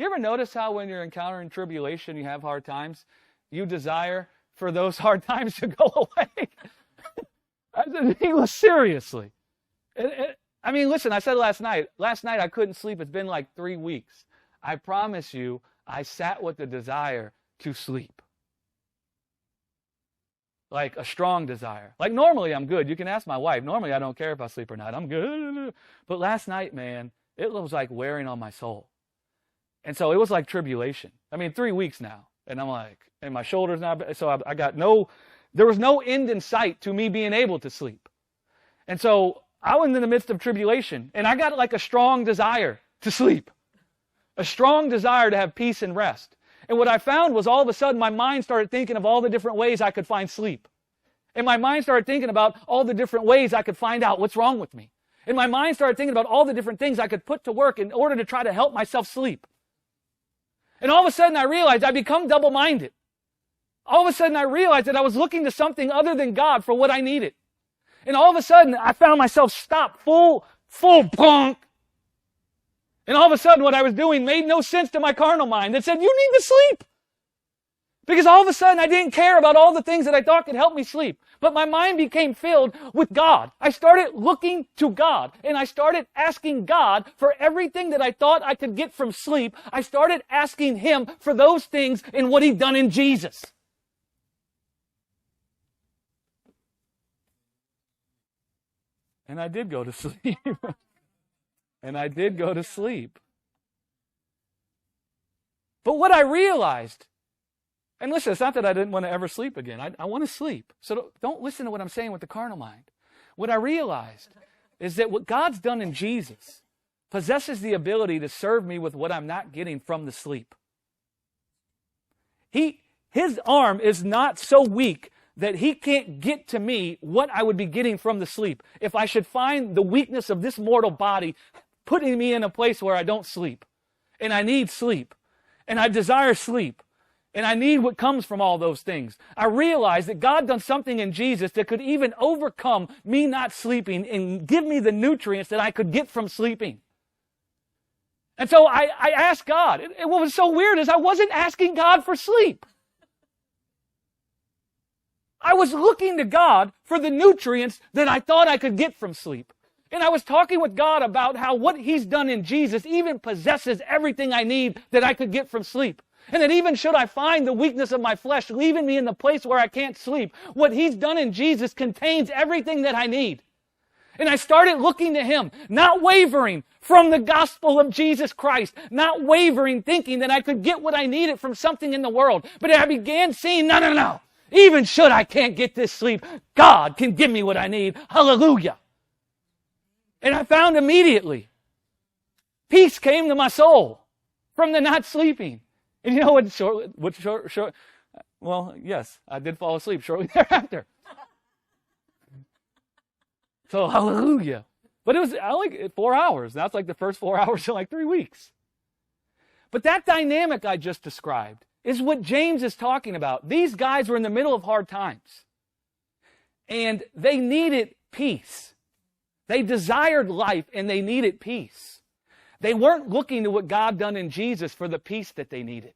You ever notice how when you're encountering tribulation, you have hard times? You desire for those hard times to go away. Seriously. I mean, listen, I said last night I couldn't sleep. It's been like 3 weeks. I promise you, I sat with the desire to sleep. Like a strong desire. Like normally I'm good. You can ask my wife. Normally I don't care if I sleep or not. I'm good. But last night, man, it was like wearing on my soul. And so it was like tribulation. I mean, 3 weeks now. And I'm like, and my shoulders now. So I got there was no end in sight to me being able to sleep. And so I was in the midst of tribulation. And I got like a strong desire to sleep. A strong desire to have peace and rest. And what I found was all of a sudden my mind started thinking of all the different ways I could find sleep. And my mind started thinking about all the different ways I could find out what's wrong with me. And my mind started thinking about all the different things I could put to work in order to try to help myself sleep. And all of a sudden I realized I become double-minded. All of a sudden I realized that I was looking to something other than God for what I needed. And all of a sudden I found myself stopped full punk. And all of a sudden what I was doing made no sense to my carnal mind that said, you need to sleep. Because all of a sudden I didn't care about all the things that I thought could help me sleep. But my mind became filled with God. I started looking to God. And I started asking God for everything that I thought I could get from sleep. I started asking Him for those things in what He'd done in Jesus. And I did go to sleep. And I did go to sleep. But what I realized, and listen, it's not that I didn't want to ever sleep again. I want to sleep. So don't listen to what I'm saying with the carnal mind. What I realized is that what God's done in Jesus possesses the ability to serve me with what I'm not getting from the sleep. His arm is not so weak that He can't get to me what I would be getting from the sleep. If I should find the weakness of this mortal body putting me in a place where I don't sleep, and I need sleep, and I desire sleep, and I need what comes from all those things. I realized that God done something in Jesus that could even overcome me not sleeping and give me the nutrients that I could get from sleeping. And so I asked God. And what was so weird is I wasn't asking God for sleep. I was looking to God for the nutrients that I thought I could get from sleep. And I was talking with God about how what He's done in Jesus even possesses everything I need that I could get from sleep. And that even should I find the weakness of my flesh leaving me in the place where I can't sleep, what He's done in Jesus contains everything that I need. And I started looking to Him, not wavering from the gospel of Jesus Christ, not wavering thinking that I could get what I needed from something in the world. But I began seeing, no. Even should I can't get this sleep, God can give me what I need. Hallelujah. And I found immediately, peace came to my soul from the not sleeping. And you know what? Well, yes, I did fall asleep shortly thereafter. So, hallelujah. But it was only 4 hours. That's like the first 4 hours in like 3 weeks. But that dynamic I just described is what James is talking about. These guys were in the middle of hard times. And they needed peace. They desired life and they needed peace. They weren't looking to what God done in Jesus for the peace that they needed.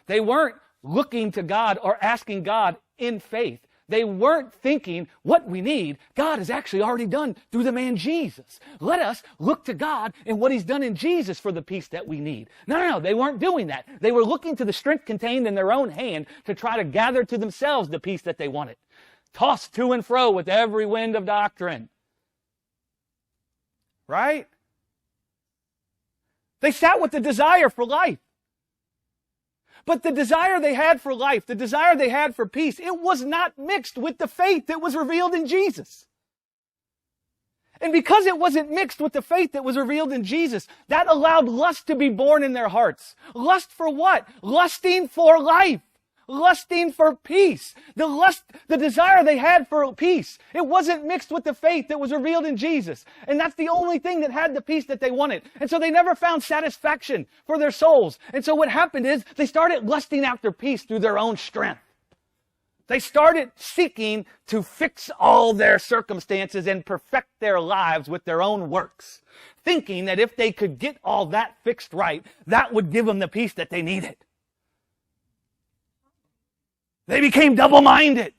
They weren't looking to God or asking God in faith. They weren't thinking what we need, God has actually already done through the man Jesus. Let us look to God and what He's done in Jesus for the peace that we need. No. They weren't doing that. They were looking to the strength contained in their own hand to try to gather to themselves the peace that they wanted. Tossed to and fro with every wind of doctrine. Right? They sat with the desire for life. But the desire they had for life, the desire they had for peace, it was not mixed with the faith that was revealed in Jesus. And because it wasn't mixed with the faith that was revealed in Jesus, that allowed lust to be born in their hearts. Lust for what? Lusting for life. Lusting for peace. The desire they had for peace, it wasn't mixed with the faith that was revealed in Jesus. And that's the only thing that had the peace that they wanted. And so they never found satisfaction for their souls. And so what happened is they started lusting after peace through their own strength. They started seeking to fix all their circumstances and perfect their lives with their own works, thinking that if they could get all that fixed right, that would give them the peace that they needed. They became double-minded.